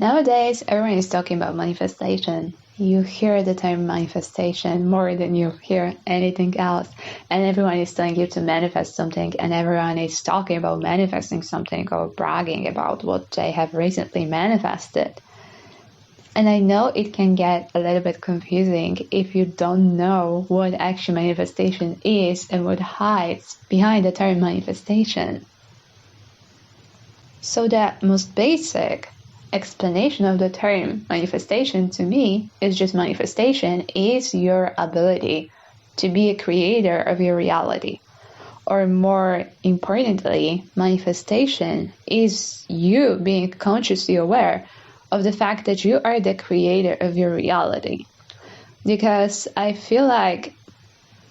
Nowadays, everyone is talking about manifestation. You hear the term manifestation more than you hear anything else. And everyone is telling you to manifest something, and everyone is talking about manifesting something or bragging about what they have recently manifested. And I know it can get a little bit confusing if you don't know what actual manifestation is and what hides behind the term manifestation. So the most basic explanation of the term manifestation to me is just manifestation is your ability to be a creator of your reality. Or more importantly, manifestation is you being consciously aware of the fact that you are the creator of your reality. Because I feel like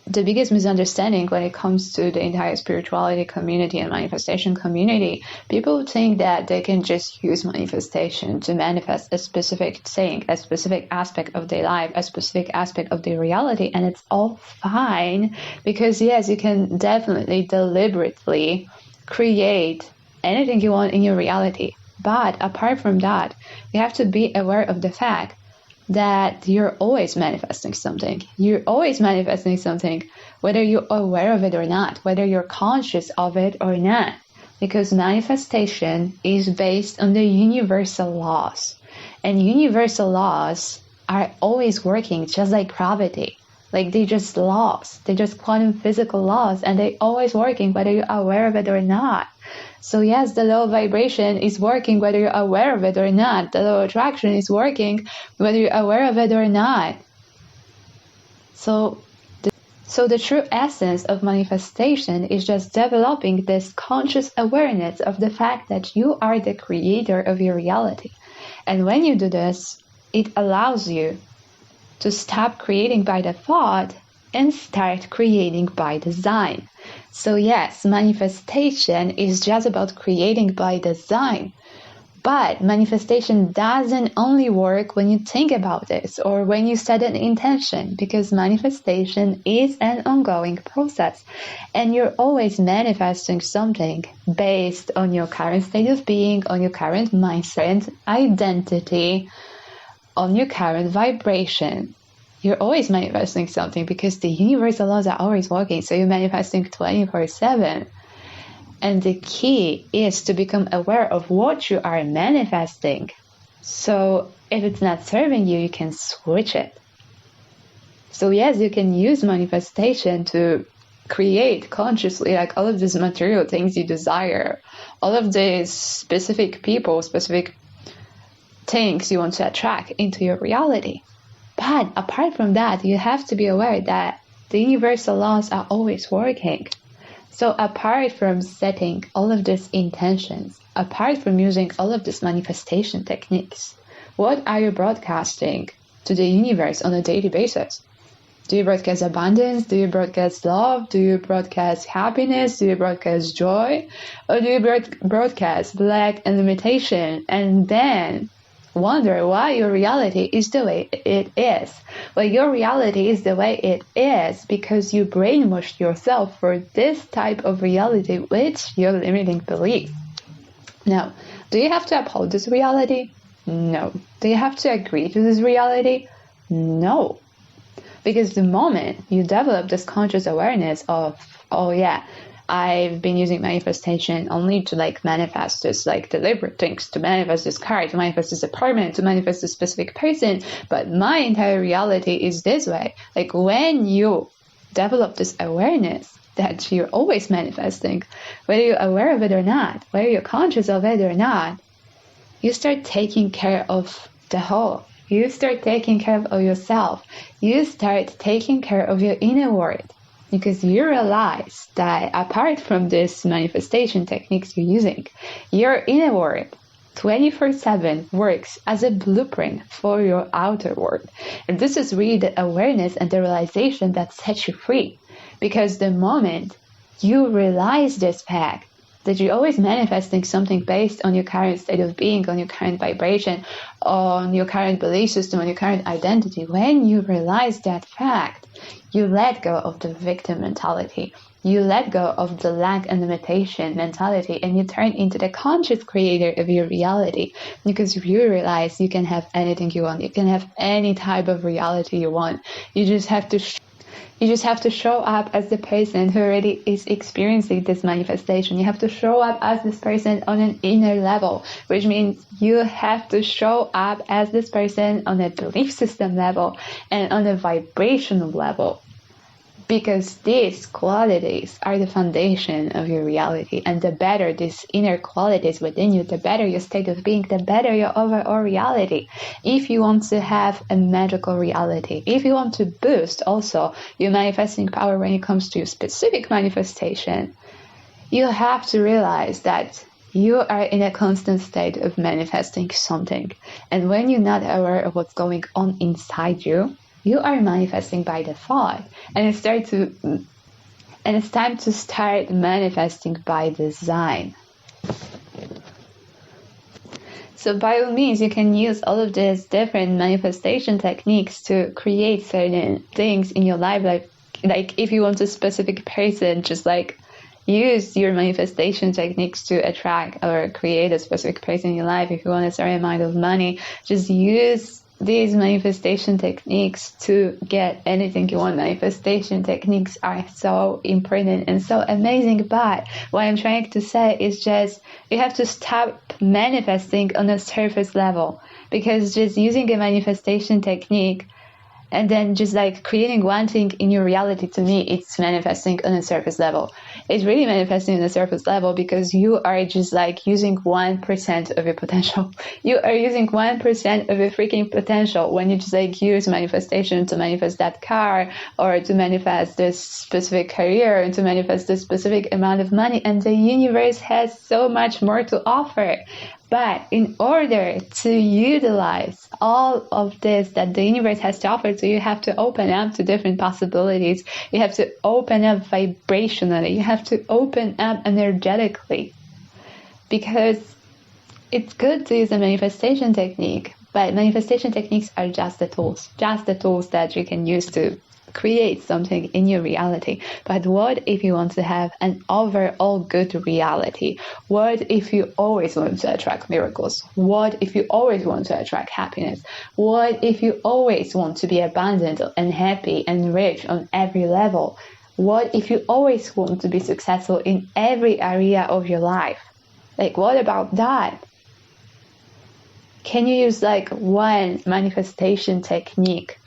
the biggest misunderstanding when it comes to the entire spirituality community and manifestation community, people think that they can just use manifestation to manifest a specific thing, a specific aspect of their life, a specific aspect of their reality, and it's all fine because yes, you can definitely deliberately create anything you want in your reality. But apart from that, you have to be aware of the fact that you're always manifesting something. You're always manifesting something, whether you're aware of it or not, whether you're conscious of it or not. Because manifestation is based on the universal laws. And universal laws are always working, just like gravity. Like they're just laws. They're just quantum physical laws, and they're always working, whether you're aware of it or not. So yes, the law of vibration is working whether you're aware of it or not. The law of attraction is working whether you're aware of it or not. So the true essence of manifestation is just developing this conscious awareness of the fact that you are the creator of your reality. And when you do this, it allows you to stop creating by default and start creating by design. So yes, manifestation is just about creating by design. But manifestation doesn't only work when you think about it or when you set an intention, because manifestation is an ongoing process. And you're always manifesting something based on your current state of being, on your current mindset, identity, on your current vibration. You're always manifesting something because the universal laws are always working. So you're manifesting 24/7. And the key is to become aware of what you are manifesting. So if it's not serving you, you can switch it. So yes, you can use manifestation to create consciously like all of these material things you desire, all of these specific people, specific things you want to attract into your reality. But apart from that, you have to be aware that the universal laws are always working. So apart from setting all of these intentions, apart from using all of these manifestation techniques, what are you broadcasting to the universe on a daily basis? Do you broadcast abundance? Do you broadcast love? Do you broadcast happiness? Do you broadcast joy? Or do you broadcast lack and limitation? And then wonder why your reality is the way it is. Well, your reality is the way it is because you brainwashed yourself for this type of reality with your limiting belief. Now, do you have to uphold this reality? No. Do you have to agree to this reality? No. Because the moment you develop this conscious awareness of, oh yeah, I've been using manifestation only to like manifest this like deliberate things, to manifest this car, to manifest this apartment, to manifest a specific person, but my entire reality is this way. Like when you develop this awareness that you're always manifesting, whether you're aware of it or not, whether you're conscious of it or not, you start taking care of the whole. You start taking care of yourself. You start taking care of your inner world. Because you realize that apart from these manifestation techniques you're using, your inner world 24/7 works as a blueprint for your outer world. And this is really the awareness and the realization that sets you free. Because the moment you realize this fact, that you're always manifesting something based on your current state of being, on your current vibration, on your current belief system, on your current identity. When you realize that fact, you let go of the victim mentality. You let go of the lack and limitation mentality, and you turn into the conscious creator of your reality, because you realize you can have anything you want. You can have any type of reality you want. You just have to show up as the person who already is experiencing this manifestation. You have to show up as this person on an inner level, which means you have to show up as this person on a belief system level and on a vibrational level. Because these qualities are the foundation of your reality. And the better these inner qualities within you, the better your state of being, the better your overall reality. If you want to have a magical reality, if you want to boost also your manifesting power when it comes to your specific manifestation, you have to realize that you are in a constant state of manifesting something. And when you're not aware of what's going on inside you, you are manifesting by default, and it's time to start manifesting by design. So by all means, you can use all of these different manifestation techniques to create certain things in your life. Like if you want a specific person, just like use your manifestation techniques to attract or create a specific person in your life. If you want a certain amount of money, just use these manifestation techniques to get anything you want. Manifestation techniques are so important and so amazing, but what I'm trying to say is just you have to stop manifesting on a surface level, because just using a manifestation technique and then just like creating one thing in your reality, to me, it's manifesting on a surface level. It's really manifesting on a surface level because you are just like using 1% of your potential. You are using 1% of your freaking potential when you just like use manifestation to manifest that car, or to manifest this specific career, and to manifest this specific amount of money. And the universe has so much more to offer. But in order to utilize all of this that the universe has to offer, so you have to open up to different possibilities. You have to open up vibrationally. You have to open up energetically. Because it's good to use a manifestation technique, but manifestation techniques are just the tools that you can use to create something in your reality. But what if you want to have an overall good reality? What if you always want to attract miracles? What if you always want to attract happiness? What if you always want to be abundant and happy and rich on every level? What if you always want to be successful in every area of your life? Like, what about that? Can you use like one manifestation technique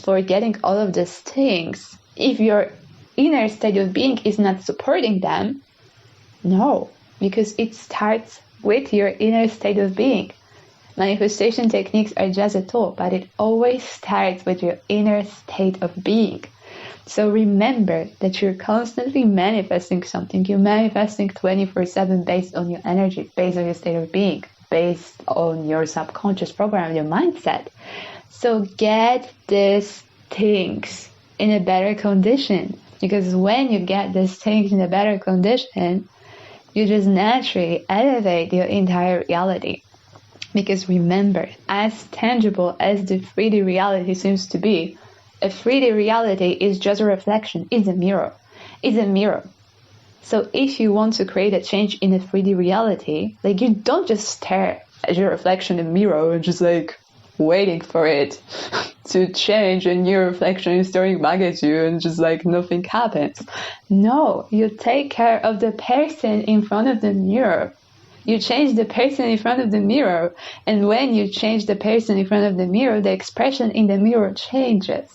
for getting all of these things if your inner state of being is not supporting them? No, because it starts with your inner state of being. Manifestation techniques are just a tool, but it always starts with your inner state of being. So remember that you're constantly manifesting something. You're manifesting 24/7 based on your energy, based on your state of being, based on your subconscious program, your mindset. So get these things in a better condition, because when you get these things in a better condition, you just naturally elevate your entire reality. Because remember, as tangible as the 3D reality seems to be, a 3D reality is just a reflection, it's a mirror. It's a mirror. So if you want to create a change in a 3D reality, like you don't just stare at your reflection in the mirror and just like waiting for it to change, and your reflection is staring back at you and just like nothing happens. No, you take care of the person in front of the mirror. You change the person in front of the mirror, and when you change the person in front of the mirror, the expression in the mirror changes.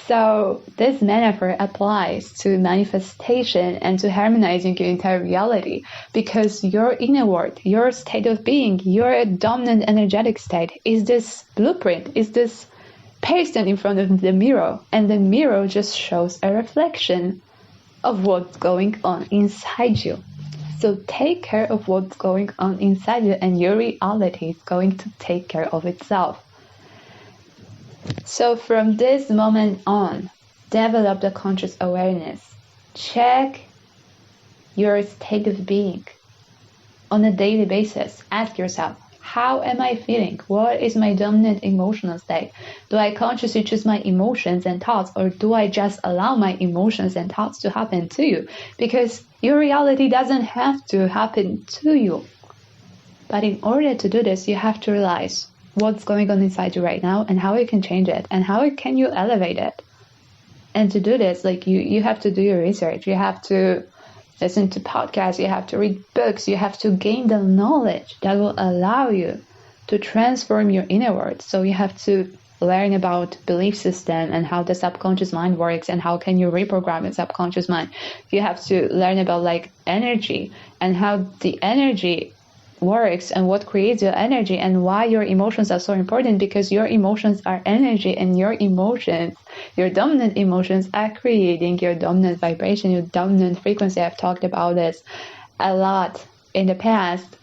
So this metaphor applies to manifestation and to harmonizing your entire reality, because your inner world, your state of being, your dominant energetic state is this blueprint, is this person in front of the mirror, and the mirror just shows a reflection of what's going on inside you. So take care of what's going on inside you, and your reality is going to take care of itself. So from this moment on, develop the conscious awareness. Check your state of being on a daily basis. Ask yourself, how am I feeling? What is my dominant emotional state? Do I consciously choose my emotions and thoughts, or do I just allow my emotions and thoughts to happen to you? Because your reality doesn't have to happen to you. But in order to do this, you have to realize what's going on inside you right now and how you can change it and how can you elevate it. And to do this, like you have to do your research. You have to listen to podcasts, you have to read books, you have to gain the knowledge that will allow you to transform your inner world. So you have to learn about belief system and how the subconscious mind works and how can you reprogram your subconscious mind. You have to learn about like energy and how the energy works and what creates your energy and why your emotions are so important, because your emotions are energy and your emotions, your dominant emotions, are creating your dominant vibration, your dominant frequency. I've talked about this a lot in the past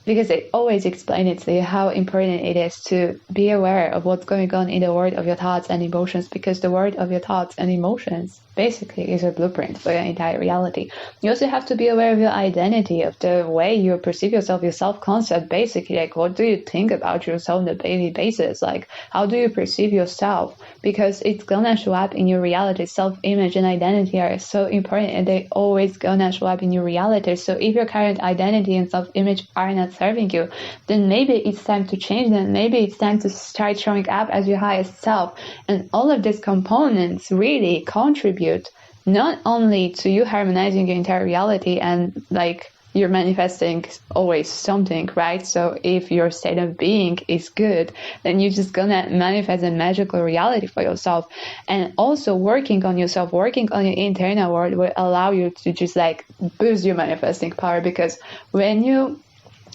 because I always explain it to you how important it is to be aware of what's going on in the world of your thoughts and emotions, because the world of your thoughts and emotions basically is a blueprint for your entire reality. You also have to be aware of your identity, of the way you perceive yourself, your self-concept, basically, like what do you think about yourself on a daily basis, like how do you perceive yourself, because it's gonna show up in your reality. Self-image and identity are so important and they always gonna show up in your reality. So if your current identity and self-image are not serving you, then maybe it's time to change them. Maybe it's time to start showing up as your highest self. And all of these components really contribute not only to you harmonizing your entire reality and like you're manifesting always something, right? So if your state of being is good, then you're just gonna manifest a magical reality for yourself. And also working on yourself, working on your internal world will allow you to just like boost your manifesting power, because when you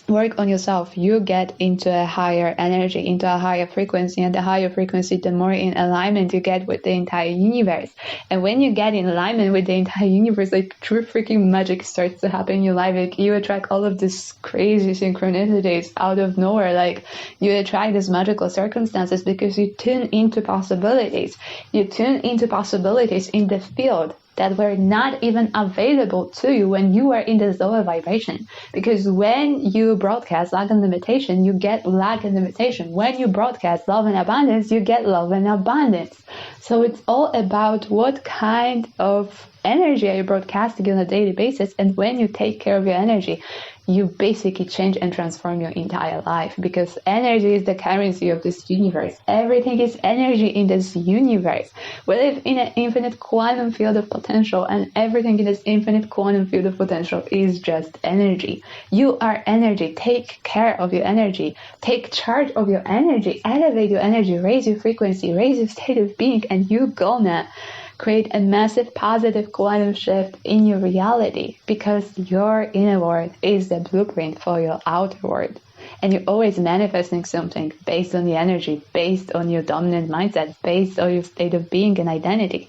work on yourself, you get into a higher energy, into a higher frequency, and the higher frequency, the more in alignment you get with the entire universe. And when you get in alignment with the entire universe, like true freaking magic starts to happen in your life. Like you attract all of these crazy synchronicities out of nowhere. Like you attract these magical circumstances because you tune into possibilities. You tune into possibilities in the field that were not even available to you when you were in the lower vibration. Because when you broadcast lack and limitation, you get lack and limitation. When you broadcast love and abundance, you get love and abundance. So it's all about what kind of energy are you broadcasting on a daily basis. And when you take care of your energy, you basically change and transform your entire life, because energy is the currency of this universe. Everything is energy in this universe. We live in an infinite quantum field of potential, and everything in this infinite quantum field of potential is just energy. You are energy. Take care of your energy. Take charge of your energy. Elevate your energy. Raise your frequency. Raise your state of being, and you're gonna create a massive positive quantum shift in your reality, because your inner world is the blueprint for your outer world. And you're always manifesting something based on the energy, based on your dominant mindset, based on your state of being and identity.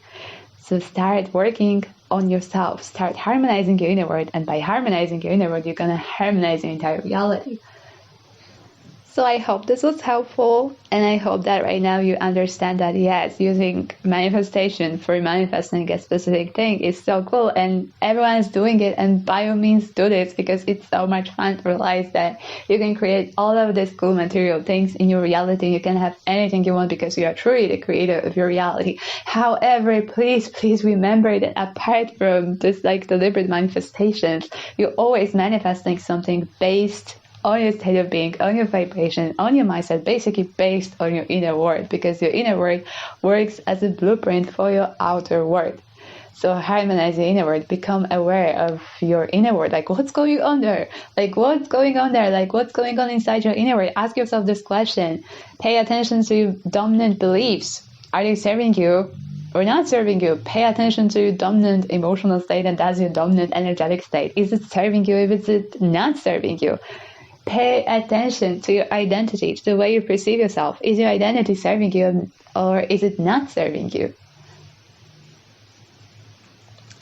So start working on yourself, start harmonizing your inner world, and by harmonizing your inner world, you're going to harmonize your entire reality. So I hope this was helpful, and I hope that right now you understand that yes, using manifestation for manifesting a specific thing is so cool, and everyone is doing it, and by all means do this, because it's so much fun to realize that you can create all of these cool material things in your reality. You can have anything you want because you are truly the creator of your reality. However, please remember that apart from this like deliberate manifestations, you're always manifesting something based on your state of being, on your vibration, on your mindset, basically based on your inner world, because your inner world works as a blueprint for your outer world. So harmonize your inner world, become aware of your inner world, like what's going on there? Like what's going on there? Like what's going on inside your inner world? Ask yourself this question. Pay attention to your dominant beliefs. Are they serving you or not serving you? Pay attention to your dominant emotional state, and that's your dominant energetic state. Is it serving you? If it's not serving you? Pay attention to your identity, to the way you perceive yourself. Is your identity serving you, or is it not serving you?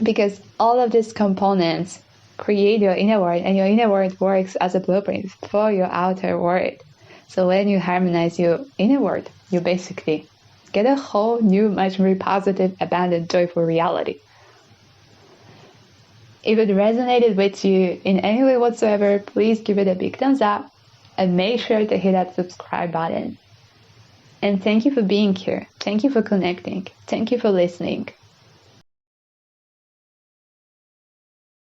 Because all of these components create your inner world, and your inner world works as a blueprint for your outer world. So when you harmonize your inner world, you basically get a whole new, much more positive, abundant, joyful reality. If it resonated with you in any way whatsoever, please give it a big thumbs up and make sure to hit that subscribe button. And thank you for being here. Thank you for connecting. Thank you for listening.